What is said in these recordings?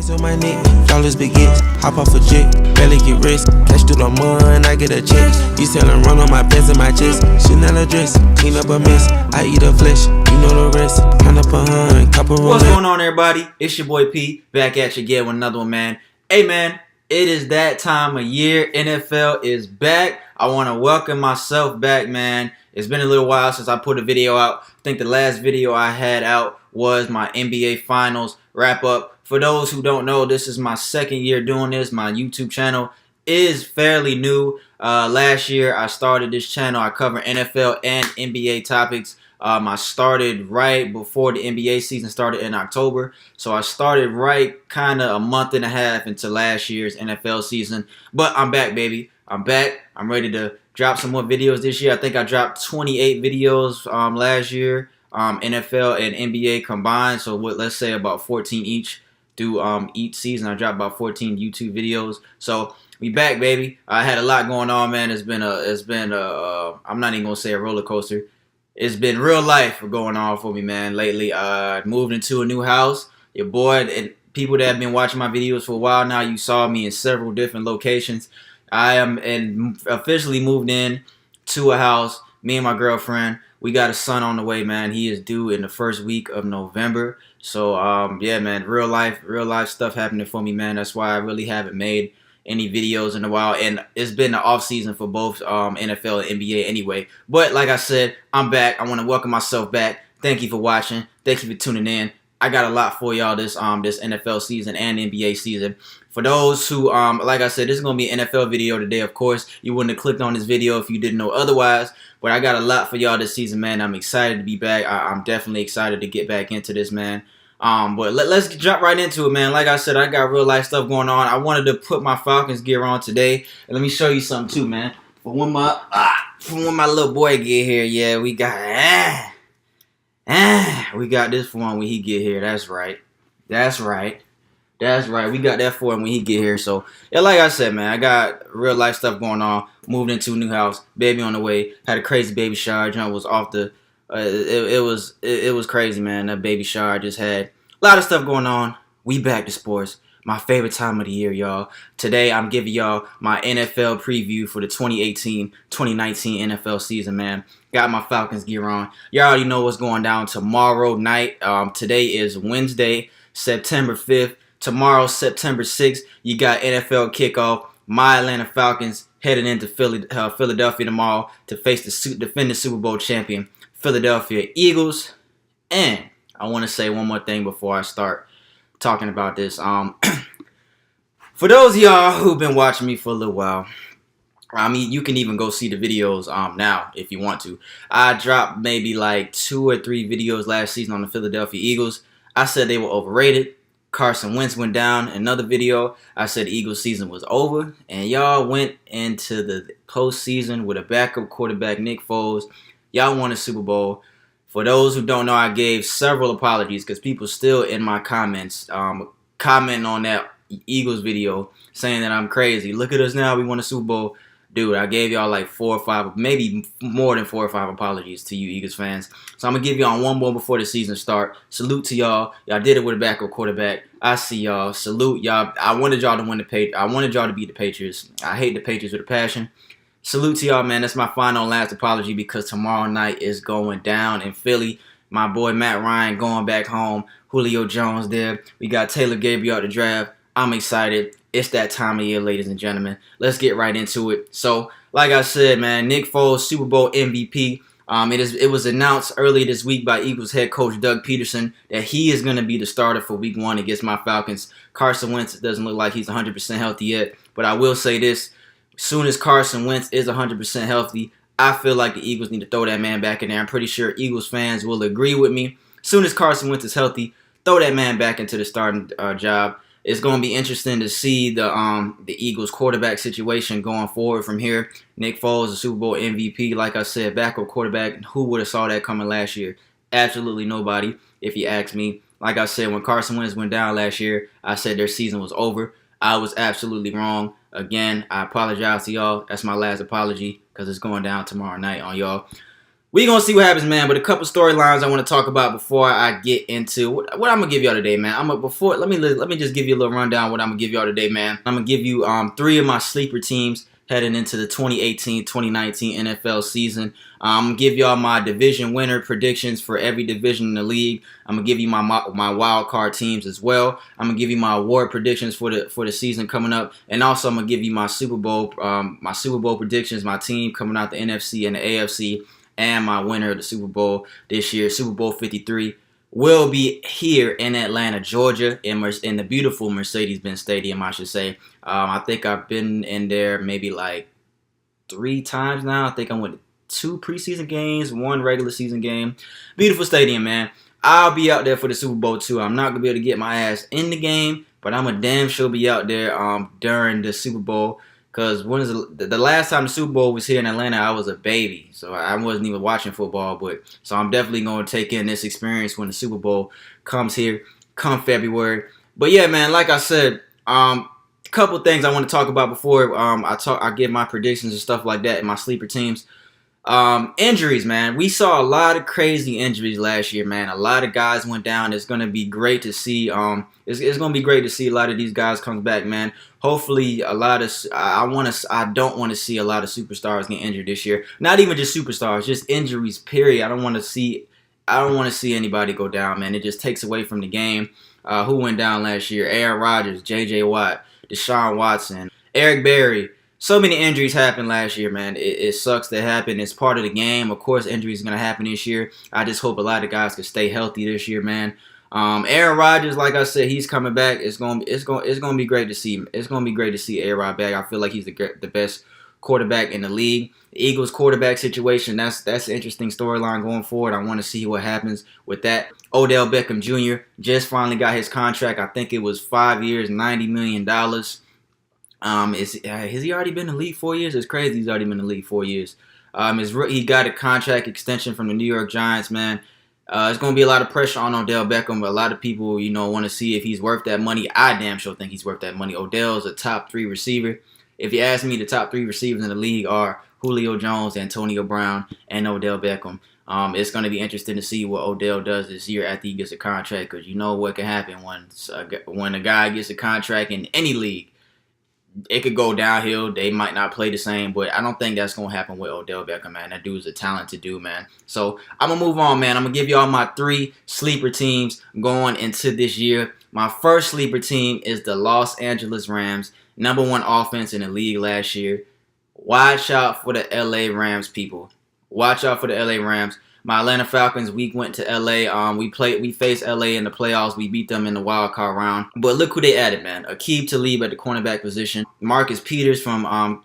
Ice on my neck, flawless begins. Hop off a jet, barely get rest. Cash through the mud, I get a check. You selling run on my pants and my chest. Chanel dress, clean up a mess. I eat her flesh, you know the rest. Count up 100, couple roll. What's going on, everybody? It's your boy P, back at you again with another one, man. Hey, man, it is that time of year. NFL is back. I want to welcome myself back, man. It's been a little while since I put a video out. I think the last video I had out was my NBA Finals wrap-up. For those who don't know, this is my second year doing this. My YouTube channel is fairly new. Last year, I started this channel. I cover NFL and NBA topics. I started right before the NBA season started in October. So I started right kind of a month and a half into last year's NFL season. But I'm back, baby. I'm back. I'm ready to drop some more videos this year. I think I dropped 28 videos last year, NFL and NBA combined. So let's say about 14 each through each season. I dropped about 14 YouTube videos. So we back, baby. I had a lot going on, man. It's been I'm not even gonna say a roller coaster. It's been real life going on for me, man, lately. Moved into a new house. Your boy, and people that have been watching my videos for a while now, you saw me in several different locations. I am officially moved in to a house. Me and my girlfriend, we got a son on the way, man. He is due in the first week of November. So, yeah, man, real life stuff happening for me, man. That's why I really haven't made any videos in a while, and it's been the off season for both NFL and NBA anyway. But like I said, I'm back. I want to welcome myself back. Thank you for watching. Thank you for tuning in. I got a lot for y'all this NFL season and NBA season. For those who like I said, this is gonna be an NFL video today. Of course, you wouldn't have clicked on this video if you didn't know otherwise. But I got a lot for y'all this season, man. I'm excited to be back. I'm definitely excited to get back into this, man. But let's jump right into it, man. Like I said, I got real life stuff going on. I wanted to put my Falcons gear on today, and let me show you something too, man. For when my little boy get here, yeah, we got this for him when he get here. That's right. We got that for him when he get here. So yeah, like I said, man, I got real life stuff going on. Moved into a new house, baby on the way. Had a crazy baby shower. John was off the. It was crazy, man. That baby shower just had a lot of stuff going on. We back to sports. My favorite time of the year, y'all. Today, I'm giving y'all my NFL preview for the 2018-2019 NFL season, man. Got my Falcons gear on. Y'all already know what's going down tomorrow night. Today is Wednesday, September 5th. Tomorrow, September 6th, you got NFL kickoff. My Atlanta Falcons heading into Philadelphia tomorrow to face the defending Super Bowl champion, Philadelphia Eagles. And I want to say one more thing before I start talking about this. For those of y'all who've been watching me for a little while, I mean, you can even go see the videos now if you want to. I dropped maybe like 2 or 3 videos last season on the Philadelphia Eagles. I said they were overrated. Carson Wentz went down. Another video, I said the Eagles season was over. And y'all went into the postseason with a backup quarterback, Nick Foles. Y'all won a Super Bowl. For those who don't know, I gave several apologies because people still in my comments commenting on that Eagles video saying that I'm crazy. Look at us now. We won a Super Bowl. Dude, I gave y'all like 4 or 5, maybe more than 4 or 5 apologies to you Eagles fans. So I'm going to give y'all one more before the season start. Salute to y'all. Y'all did it with a backup quarterback. I see y'all. Salute y'all. I wanted y'all to win I wanted y'all to beat the Patriots. I hate the Patriots with a passion. Salute to y'all, man. That's my final and last apology because tomorrow night is going down in Philly. My boy Matt Ryan going back home. Julio Jones there. We got Taylor Gabriel at the draft. I'm excited. It's that time of year, ladies and gentlemen. Let's get right into it. So, like I said, man, Nick Foles, Super Bowl MVP. It was announced earlier this week by Eagles head coach Doug Peterson that he is going to be the starter for Week 1 against my Falcons. Carson Wentz doesn't look like he's 100% healthy yet, but I will say this. As soon as Carson Wentz is 100% healthy, I feel like the Eagles need to throw that man back in there. I'm pretty sure Eagles fans will agree with me. As soon as Carson Wentz is healthy, throw that man back into the starting job. It's going to be interesting to see the Eagles quarterback situation going forward from here. Nick Foles, the Super Bowl MVP, like I said, backup quarterback. Who would have saw that coming last year? Absolutely nobody, if you ask me. Like I said, when Carson Wentz went down last year, I said their season was over. I was absolutely wrong. Again, I apologize to y'all. That's my last apology because it's going down tomorrow night on y'all. We gonna see what happens, man. But a couple storylines I want to talk about before I get into what I'm gonna give y'all today, man. Let me just give you a little rundown what I'm gonna give y'all today, man. I'm gonna give you 3 of my sleeper teams heading into the 2018-2019 NFL season. I'm gonna give y'all my division winner predictions for every division in the league. I'm gonna give you my wild card teams as well. I'm gonna give you my award predictions for the season coming up, and also I'm gonna give you my Super Bowl predictions, my team coming out the NFC and the AFC. And my winner of the Super Bowl this year, Super Bowl 53, will be here in Atlanta, Georgia, in the beautiful Mercedes-Benz Stadium, I should say. I think I've been in there maybe like 3 times now. I think I went to 2 preseason games, 1 regular season game. Beautiful stadium, man. I'll be out there for the Super Bowl too. I'm not gonna be able to get my ass in the game, but I'm a damn sure be out there during the Super Bowl. Because when is the last time the Super Bowl was here in Atlanta, I was a baby. So I wasn't even watching football. So I'm definitely going to take in this experience when the Super Bowl comes here, come February. But yeah, man, like I said, a couple things I want to talk about before I give my predictions and stuff like that in my sleeper teams. Injuries, man. We saw a lot of crazy injuries last year, man. A lot of guys went down. It's gonna be great to see. It's gonna be great to see a lot of these guys come back, man. Hopefully, I don't want to see a lot of superstars get injured this year. Not even just superstars, just injuries. Period. I don't want to see anybody go down, man. It just takes away from the game. Who went down last year? Aaron Rodgers, J.J. Watt, Deshaun Watson, Eric Berry. So many injuries happened last year, man. It sucks that happened. It's part of the game. Of course, injuries are going to happen this year. I just hope a lot of guys can stay healthy this year, man. Aaron Rodgers, like I said, he's coming back. It's going to be great to see him. It's going to be great to see A-Rod back. I feel like he's the best quarterback in the league. The Eagles quarterback situation, that's an interesting storyline going forward. I want to see what happens with that. Odell Beckham Jr. just finally got his contract. I think it was 5 years, $90 million. Has he already been in the league 4 years? It's crazy he's already been in the league 4 years. He got a contract extension from the New York Giants, man. It's going to be a lot of pressure on Odell Beckham, but a lot of people, want to see if he's worth that money. I damn sure think he's worth that money. Odell's a top 3 receiver. If you ask me, the top 3 receivers in the league are Julio Jones, Antonio Brown, and Odell Beckham. It's going to be interesting to see what Odell does this year after he gets a contract, because you know what can happen when a guy gets a contract in any league. It could go downhill. They might not play the same, but I don't think that's going to happen with Odell Beckham, man. That dude's a talented dude, man. So I'm going to move on, man. I'm going to give y'all my 3 sleeper teams going into this year. My first sleeper team is the Los Angeles Rams, #1 offense in the league last year. Watch out for the LA Rams, people. Watch out for the LA Rams. My Atlanta Falcons, we went to LA. We faced LA in the playoffs. We beat them in the wild card round. But look who they added, man. Aqib Talib at the cornerback position. Marcus Peters from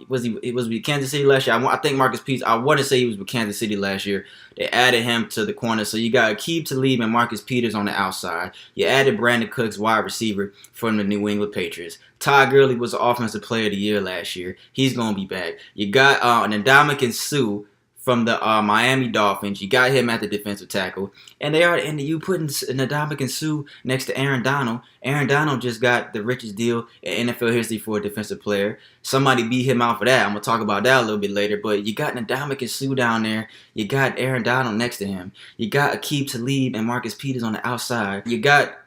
was with Kansas City last year. I think Marcus Peters. I want to say he was with Kansas City last year. They added him to the corner. So you got Aqib Talib and Marcus Peters on the outside. You added Brandon Cooks, wide receiver from the New England Patriots. Todd Gurley was the offensive player of the year last year. He's gonna be back. You got Ndamukong Suh from the Miami Dolphins. You got him at the defensive tackle. And you putting Ndamukong Suh next to Aaron Donald. Aaron Donald just got the richest deal in NFL history for a defensive player. Somebody beat him out for that. I'm going to talk about that a little bit later. But you got Ndamukong Suh down there. You got Aaron Donald next to him. You got Aqib Talib and Marcus Peters on the outside. You got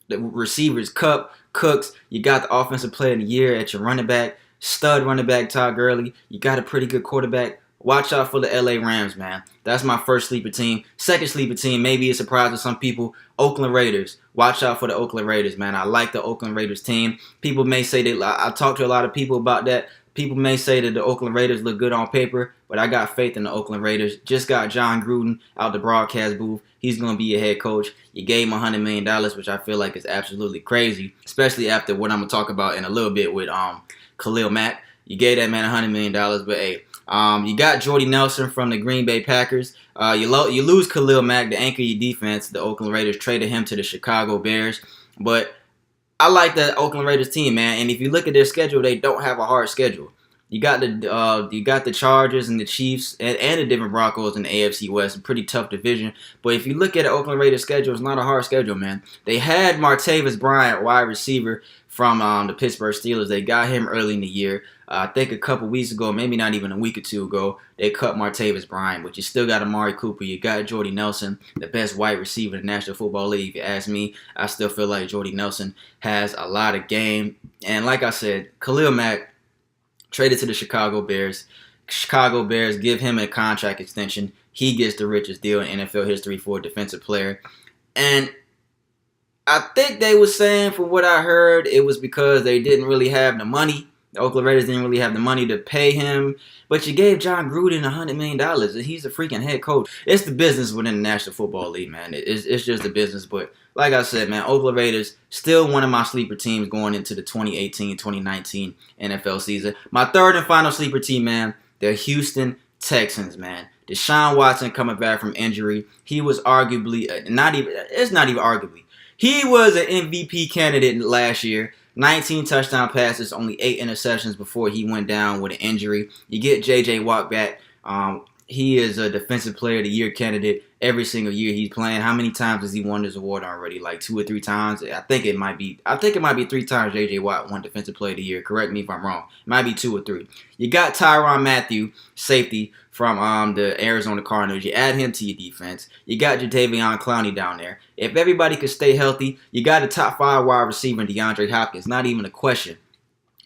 the receivers, Kupp, Cooks. You got the offensive player of the year at your running back. Stud running back, Todd Gurley. You got a pretty good quarterback. Watch out for the LA Rams, man. That's my first sleeper team. Second sleeper team, maybe a surprise to some people, Oakland Raiders. Watch out for the Oakland Raiders, man. I like the Oakland Raiders team. People may say I talked to a lot of people about that. People may say that the Oakland Raiders look good on paper, but I got faith in the Oakland Raiders. Just got John Gruden out the broadcast booth. He's going to be your head coach. You gave him $100 million, which I feel like is absolutely crazy, especially after what I'm going to talk about in a little bit with Khalil Mack. You gave that man $100 million, but hey, you got Jordy Nelson from the Green Bay Packers. You lose Khalil Mack, the anchor of your defense. The Oakland Raiders traded him to the Chicago Bears. But I like the Oakland Raiders team, man. And if you look at their schedule, they don't have a hard schedule. You got the Chargers and the Chiefs and the Denver Broncos in the AFC West, a pretty tough division. But if you look at the Oakland Raiders schedule, it's not a hard schedule, man. They had Martavis Bryant, wide receiver from the Pittsburgh Steelers. They got him early in the year. I think a couple weeks ago, maybe not even a week or two ago, they cut Martavis Bryant. But you still got Amari Cooper. You got Jordy Nelson, the best wide receiver in the National Football League. If you ask me, I still feel like Jordy Nelson has a lot of game. And like I said, Khalil Mack, traded to the Chicago Bears. Chicago Bears give him a contract extension. He gets the richest deal in NFL history for a defensive player. And I think they were saying, from what I heard, it was because they didn't really have the money. The Oakland Raiders didn't really have the money to pay him. But you gave John Gruden $100 million. He's a freaking head coach. It's the business within the National Football League, man. It's just the business. But like I said, man, Oakland Raiders, still one of my sleeper teams going into the 2018-2019 NFL season. My third and final sleeper team, man, the Houston Texans, man. Deshaun Watson coming back from injury. He was arguably, it's not even arguably. He was an MVP candidate last year. 19 touchdown passes, only 8 interceptions before he went down with an injury. You get J.J. Watt back. He is a Defensive Player of the Year candidate every single year he's playing. How many times has he won this award already? Like 2 or 3 times? I think it might be 3 times J.J. Watt won Defensive Player of the Year. Correct me if I'm wrong. It might be 2 or 3. You got Tyrann Mathieu, safety from the Arizona Cardinals. You add him to your defense. You got Jadeveon Clowney down there. If everybody could stay healthy, you got a top 5 wide receiver in DeAndre Hopkins. Not even a question.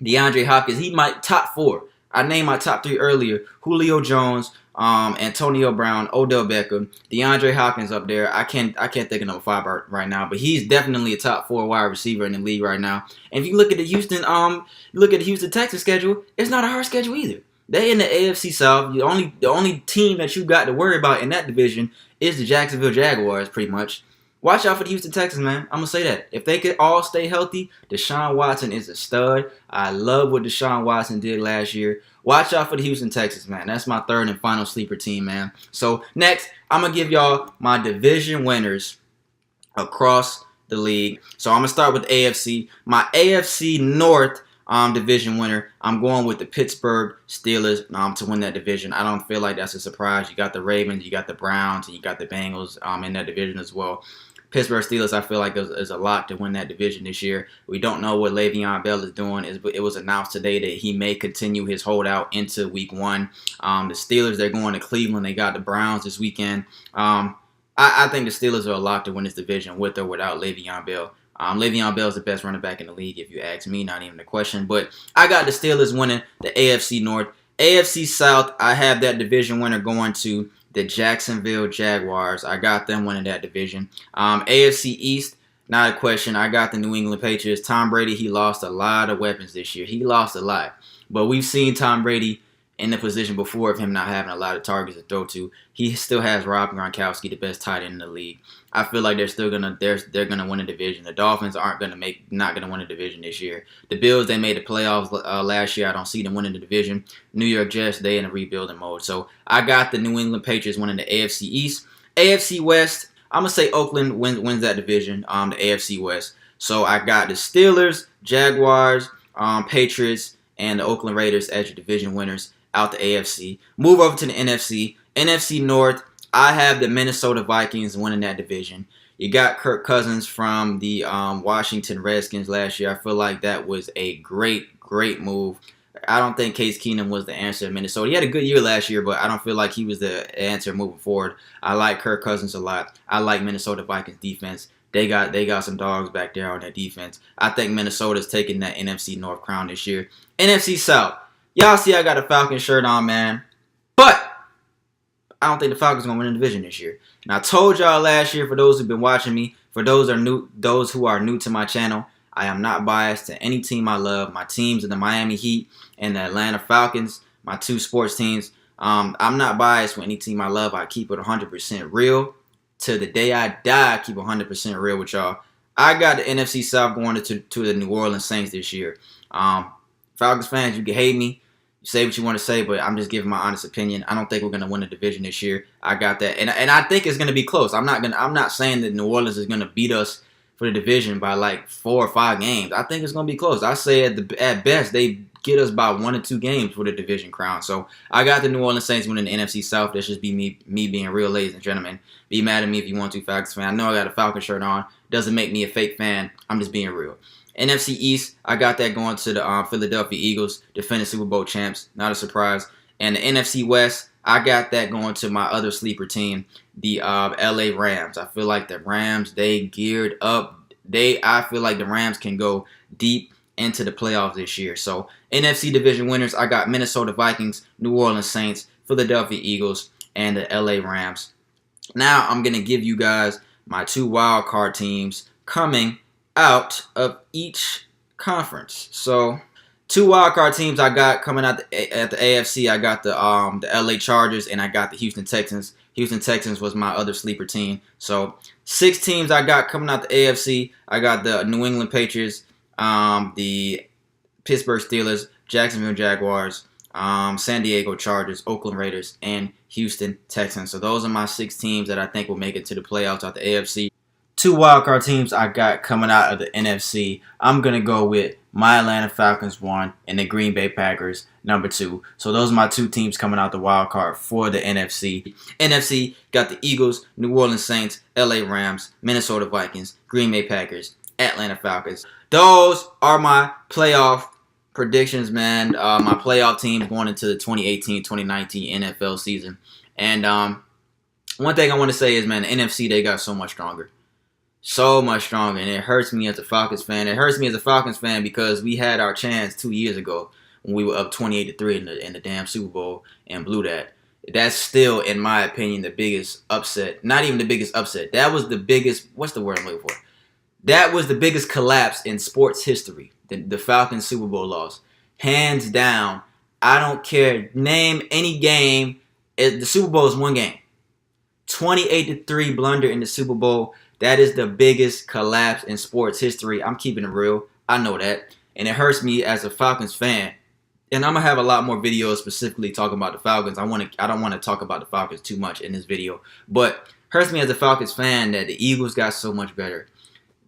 DeAndre Hopkins, he might top 4. I named my top 3 earlier. Julio Jones, Antonio Brown, Odell Beckham, DeAndre Hopkins up there. I can't think of number 5 right now, but he's definitely a top 4 wide receiver in the league right now. And if you look at the Houston Texans schedule, it's not a hard schedule either. They in the AFC South. The only team that you got to worry about in that division is the Jacksonville Jaguars, pretty much. Watch out for the Houston Texans, man. I'm going to say that. If they could all stay healthy, Deshaun Watson is a stud. I love what Deshaun Watson did last year. Watch out for the Houston Texans, man. That's my third and final sleeper team, man. So, next, I'm going to give y'all my division winners across the league. So, I'm going to start with AFC. My AFC North division winner, I'm going with the Pittsburgh Steelers to win that division. I don't feel like that's a surprise. You got the Ravens, you got the Browns, and you got the Bengals in that division as well. Pittsburgh Steelers, I feel like is a lot to win that division this year. We don't know what Le'Veon Bell is doing. It was announced today that he may continue his holdout into Week 1. The Steelers, they're going to Cleveland. They got the Browns this weekend. I think the Steelers are a lot to win this division with or without Le'Veon Bell. Le'Veon Bell is the best running back in the league, if you ask me. Not even a question. But I got the Steelers winning the AFC North. AFC South, I have that division winner going to the Jacksonville Jaguars. I got them winning that division. AFC East, not a question. I got the New England Patriots. Tom Brady, he lost a lot of weapons this year. He lost a lot. But we've seen Tom Brady in the position before of him not having a lot of targets to throw to. He still has Rob Gronkowski, the best tight end in the league. I feel like they're gonna win a division. The Dolphins not gonna win a division this year. The Bills, they made the playoffs last year. I don't see them winning the division. New York Jets, they in a rebuilding mode. So I got the New England Patriots winning the AFC East. AFC West, I'm gonna say Oakland wins that division. The AFC West. So I got the Steelers, Jaguars, Patriots, and the Oakland Raiders as your division winners out the AFC. Move over to the NFC. NFC North, I have the Minnesota Vikings winning that division. You got Kirk Cousins from the Washington Redskins last year. I feel like that was a great move. I don't think Case Keenum was the answer in Minnesota. He had a good year last year, but I don't feel like he was the answer moving forward. I like Kirk Cousins a lot. I like Minnesota Vikings defense. They got some dogs back there on their defense. I think Minnesota's taking that NFC North crown this year. NFC South. Y'all see I got a Falcons shirt on, man. But I don't think the Falcons are going to win the division this year. And I told y'all last year, for those who've been watching me, for those who are new to my channel, I am not biased to any team I love. My teams are the Miami Heat and the Atlanta Falcons, my 2 sports teams. I'm not biased with any team I love. I keep it 100% real. To the day I die, I keep 100% real with y'all. I got the NFC South going to the New Orleans Saints this year. Falcons fans, you can hate me. Say what you want to say, but I'm just giving my honest opinion. I don't think we're gonna win the division this year. I got that, and I think it's gonna be close. I'm not saying that New Orleans is gonna beat us for the division by like 4 or 5 games. I think it's gonna be close. I say at best they get us by 1 or 2 games for the division crown. So I got the New Orleans Saints winning the NFC South. That's just me being real, ladies and gentlemen. Be mad at me if you want to, Falcons fan. I know I got a Falcon shirt on. Doesn't make me a fake fan. I'm just being real. NFC East, I got that going to the Philadelphia Eagles, defending Super Bowl champs. Not a surprise. And the NFC West, I got that going to my other sleeper team, the LA Rams. I feel like the Rams, they geared up. I feel like the Rams can go deep into the playoffs this year. So NFC division winners, I got Minnesota Vikings, New Orleans Saints, Philadelphia Eagles, and the LA Rams. Now I'm going to give you guys my 2 wild card teams coming out of each conference. So 2 wild card teams I got coming out at the AFC. I got the LA Chargers and I got the Houston Texans. Houston Texans was my other sleeper team. So 6 teams I got coming out the AFC. I got the New England Patriots, the Pittsburgh Steelers, Jacksonville Jaguars, San Diego Chargers, Oakland Raiders, and Houston Texans. So those are my 6 teams that I think will make it to the playoffs out the AFC. 2 wildcard teams I got coming out of the NFC. I'm going to go with my Atlanta Falcons 1 and the Green Bay Packers number 2. So those are my 2 teams coming out the wild card for the NFC. NFC got the Eagles, New Orleans Saints, LA Rams, Minnesota Vikings, Green Bay Packers, Atlanta Falcons. Those are my playoff predictions, man. My playoff teams going into the 2018-2019 NFL season. And one thing I want to say is, man, the NFC, they got so much stronger. So much stronger, and it hurts me as a Falcons fan. It hurts me as a Falcons fan because we had our chance 2 years ago when we were up 28-3 in the damn Super Bowl and blew that. That's still, in my opinion, the biggest upset. Not even the biggest upset. That was the biggest, what's the word I'm looking for? That was the biggest collapse in sports history. The Falcons Super Bowl loss. Hands down. I don't care. Name any game. The Super Bowl is one game. 28-3 blunder in the Super Bowl. That is the biggest collapse in sports history. I'm keeping it real. I know that. And it hurts me as a Falcons fan. And I'm going to have a lot more videos specifically talking about the Falcons. I don't want to talk about the Falcons too much in this video. But hurts me as a Falcons fan that the Eagles got so much better.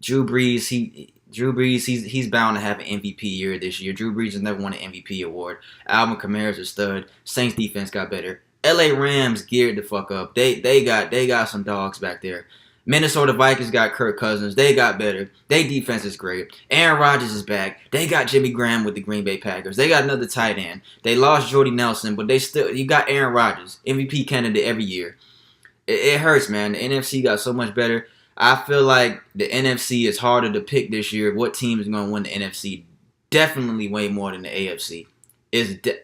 Drew Brees, he's bound to have an MVP year this year. Drew Brees has never won an MVP award. Alvin Kamara's a stud. Saints defense got better. LA Rams geared the fuck up. They got some dogs back there. Minnesota Vikings got Kirk Cousins. They got better. Their defense is great. Aaron Rodgers is back. They got Jimmy Graham with the Green Bay Packers. They got another tight end. They lost Jordy Nelson, but you got Aaron Rodgers, MVP candidate every year. It hurts, man. The NFC got so much better. I feel like the NFC is harder to pick this year. What team is going to win the NFC? Definitely way more than the AFC.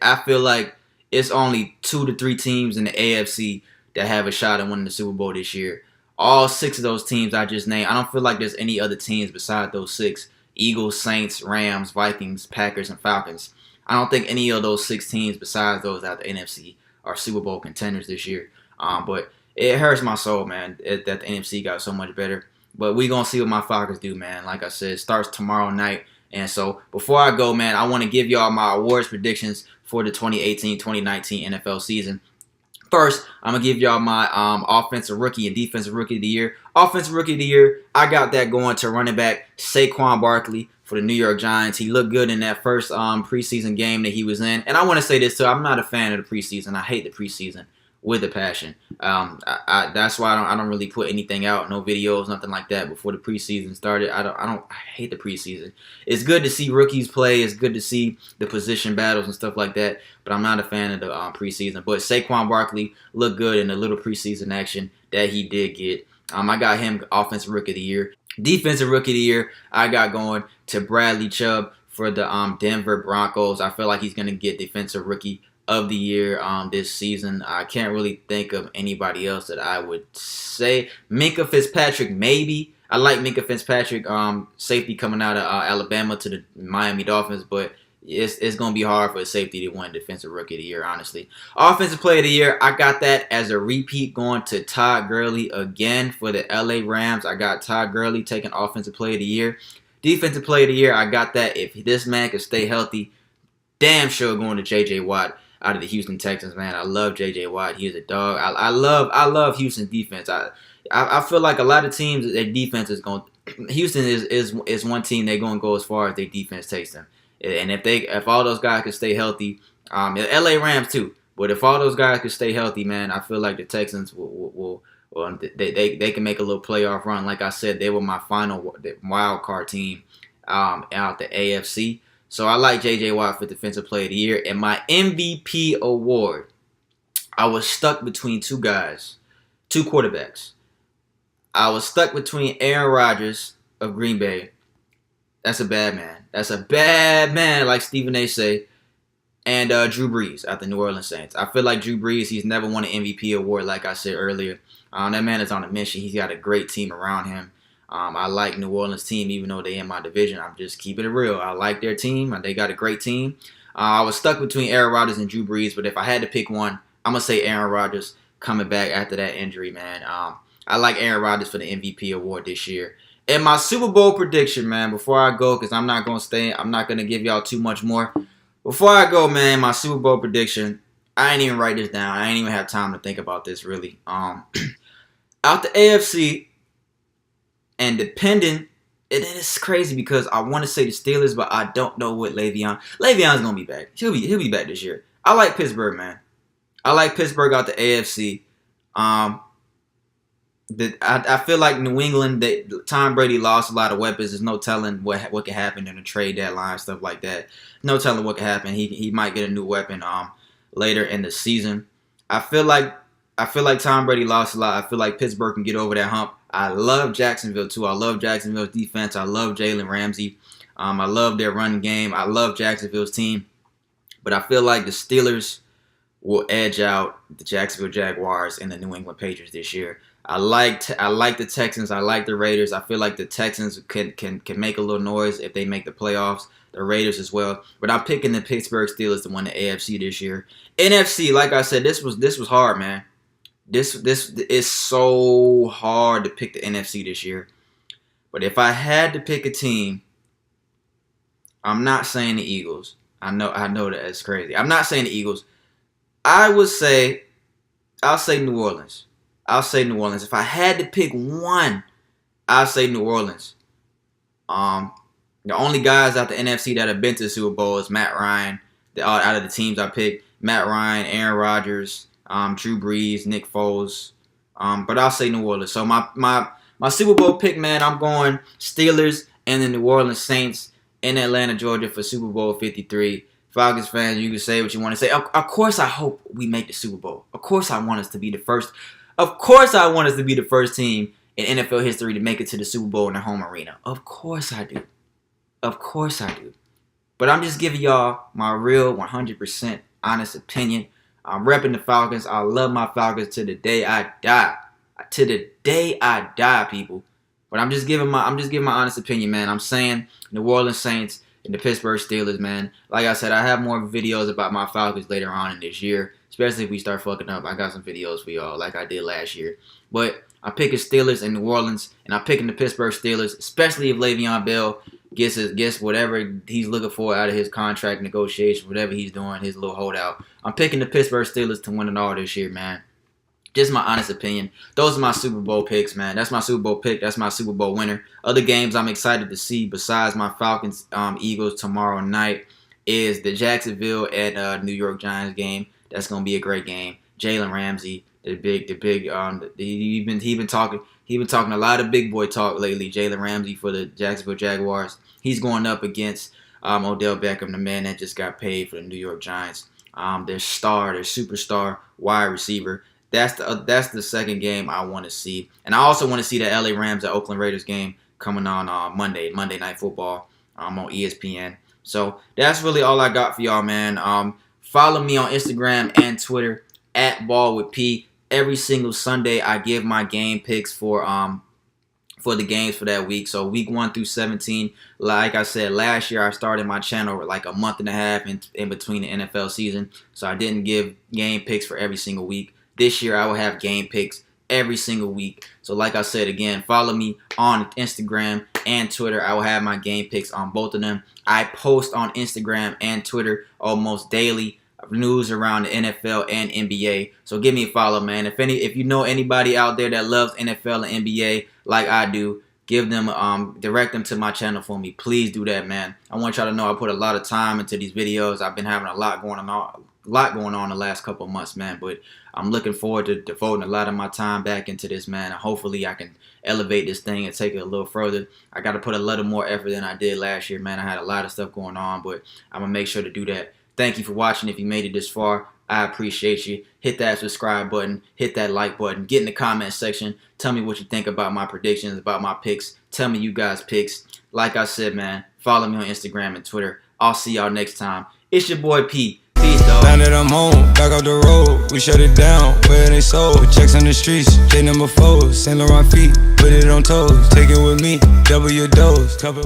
I feel like it's only 2 to 3 teams in the AFC that have a shot at winning the Super Bowl this year. All 6 of those teams I just named, I don't feel like there's any other teams beside those 6. Eagles, Saints, Rams, Vikings, Packers, and Falcons. I don't think any of those 6 teams besides those out the NFC are Super Bowl contenders this year. But it hurts my soul, man, that the NFC got so much better. But we going to see what my Falcons do, man. Like I said, it starts tomorrow night. And so before I go, man, I want to give y'all my awards predictions for the 2018-2019 NFL season. First, I'm going to give y'all my offensive rookie and defensive rookie of the year. Offensive rookie of the year, I got that going to running back Saquon Barkley for the New York Giants. He looked good in that first preseason game that he was in. And I want to say this, too. I'm not a fan of the preseason. I hate the preseason with a passion. That's why I don't really put anything out, no videos, nothing like that before the preseason started. I hate the preseason. It's good to see rookies play. It's good to see the position battles and stuff like that. But I'm not a fan of the preseason. But Saquon Barkley looked good in the little preseason action that he did get. I got him offensive rookie of the year. Defensive rookie of the year, I got going to Bradley Chubb for the Denver Broncos. I feel like he's going to get defensive rookie of the year this season. I can't really think of anybody else that I would say. Minkah Fitzpatrick, maybe. I like Minkah Fitzpatrick, safety coming out of Alabama to the Miami Dolphins, but it's going to be hard for a safety to win defensive rookie of the year, honestly. Offensive player of the year, I got that as a repeat going to Todd Gurley again for the LA Rams. I got Todd Gurley taking offensive player of the year. Defensive player of the year, I got that. If this man can stay healthy, damn sure going to J.J. Watt out of the Houston Texans, man. I love J.J. Watt. He is a dog. I love Houston's defense. I feel like a lot of teams, their defense is going. Houston is one team they're going to go as far as their defense takes them. And if all those guys could stay healthy, LA Rams too. But if all those guys could stay healthy, man, I feel like the Texans will they can make a little playoff run. Like I said, they were my final wild card team out the AFC. So I like J.J. Watt for Defensive Player of the Year. And my MVP award, I was stuck between two quarterbacks. I was stuck between Aaron Rodgers of Green Bay. That's a bad man. That's a bad man, like Stephen A. say. And Drew Brees at the New Orleans Saints. I feel like Drew Brees, he's never won an MVP award, like I said earlier. That man is on a mission. He's got a great team around him. I like New Orleans team, even though they're in my division. I'm just keeping it real. I like their team. They got a great team. I was stuck between Aaron Rodgers and Drew Brees, but if I had to pick one, I'm going to say Aaron Rodgers coming back after that injury, man. I like Aaron Rodgers for the MVP award this year. And my Super Bowl prediction, man, before I go, because I'm not going to give y'all too much more. Before I go, man, my Super Bowl prediction, I ain't even write this down. I ain't even have time to think about this, really. Out the AFC, and depending, it's crazy because I want to say the Steelers, but I don't know what Le'Veon's going to be back. He'll be back this year. I like Pittsburgh, man. I like Pittsburgh out the AFC. I feel like New England, Tom Brady lost a lot of weapons. There's no telling what could happen in the trade deadline, stuff like that. No telling what could happen. He might get a new weapon later in the season. I feel like Tom Brady lost a lot. I feel like Pittsburgh can get over that hump. I love Jacksonville too. I love Jacksonville's defense. I love Jalen Ramsey. I love their running game. I love Jacksonville's team. But I feel like the Steelers will edge out the Jacksonville Jaguars and the New England Patriots this year. I like the Texans. I like the Raiders. I feel like the Texans can make a little noise if they make the playoffs. The Raiders as well. But I'm picking the Pittsburgh Steelers to win the AFC this year. NFC, like I said, this was hard, man. This is so hard to pick the NFC this year. But if I had to pick a team, I'm not saying the Eagles. I know that's crazy. I'm not saying the Eagles. I'll say New Orleans. I'll say New Orleans. If I had to pick one, I'll say New Orleans. The only guys out the NFC that have been to the Super Bowl is Matt Ryan. Out of the teams I picked, Matt Ryan, Aaron Rodgers, Drew Brees, Nick Foles. But I'll say New Orleans. So my Super Bowl pick, man, I'm going Steelers and the New Orleans Saints in Atlanta, Georgia for Super Bowl 53. Falcons fans, you can say what you want to say. Of course, I hope we make the Super Bowl. Of course, I want us to be the first. Of course, I want us to be the first team in NFL history to make it to the Super Bowl in their home arena. Of course, I do. Of course, I do. But I'm just giving y'all my real 100% honest opinion. I'm repping the Falcons. I love my Falcons to the day I die. To the day I die, people. But I'm just giving my honest opinion, man. I'm saying New Orleans Saints and the Pittsburgh Steelers, man. Like I said, I have more videos about my Falcons later on in this year. Especially if we start fucking up. I got some videos for y'all like I did last year. But I'm picking Steelers and New Orleans. And I'm picking the Pittsburgh Steelers. Especially if Le'Veon Bell gets whatever he's looking for out of his contract negotiation. Whatever he's doing. His little holdout. I'm picking the Pittsburgh Steelers to win it all this year, man. Just my honest opinion. Those are my Super Bowl picks, man. That's my Super Bowl pick. That's my Super Bowl winner. Other games I'm excited to see besides my Falcons Eagles tomorrow night is the Jacksonville and New York Giants game. That's gonna be a great game. Jalen Ramsey, he been talking a lot of big boy talk lately. Jalen Ramsey for the Jacksonville Jaguars. He's going up against Odell Beckham, the man that just got paid for the New York Giants. Their superstar wide receiver. That's the second game I want to see, and I also want to see the LA Rams at Oakland Raiders game coming on Monday Night Football on ESPN. So that's really all I got for y'all, man. Follow me on Instagram and Twitter at Ball with P. Every single Sunday, I give my game picks for the games for that week. So week 1 through 17. Like I said, last year I started my channel like a month and a half in between the NFL season, so I didn't give game picks for every single week. This year I will have game picks every single week. So like I said again, follow me on Instagram and Twitter. I will have my game picks on both of them. I post on Instagram and Twitter almost daily news around the NFL and NBA. So give me a follow, man. If you know anybody out there that loves NFL and NBA like I do, give them, direct them to my channel for me. Please do that, man. I want y'all to know I put a lot of time into these videos. I've been having a lot going on the last couple of months, man. But I'm looking forward to devoting a lot of my time back into this, man. And hopefully I can elevate this thing and take it a little further. I got to put a little more effort than I did last year, man. I had a lot of stuff going on, but I'm going to make sure to do that. Thank you for watching. If you made it this far, I appreciate you. Hit that subscribe button. Hit that like button. Get in the comment section. Tell me what you think about my predictions, about my picks. Tell me you guys' picks. Like I said, man, follow me on Instagram and Twitter. I'll see y'all next time. It's your boy P. Peace, dog. Now that I'm home, back off the road, we shut it down, where they sold. With checks on the streets, J number 4, Saint Laurent feet, put it on toes. Take it with me, double your dose. Cover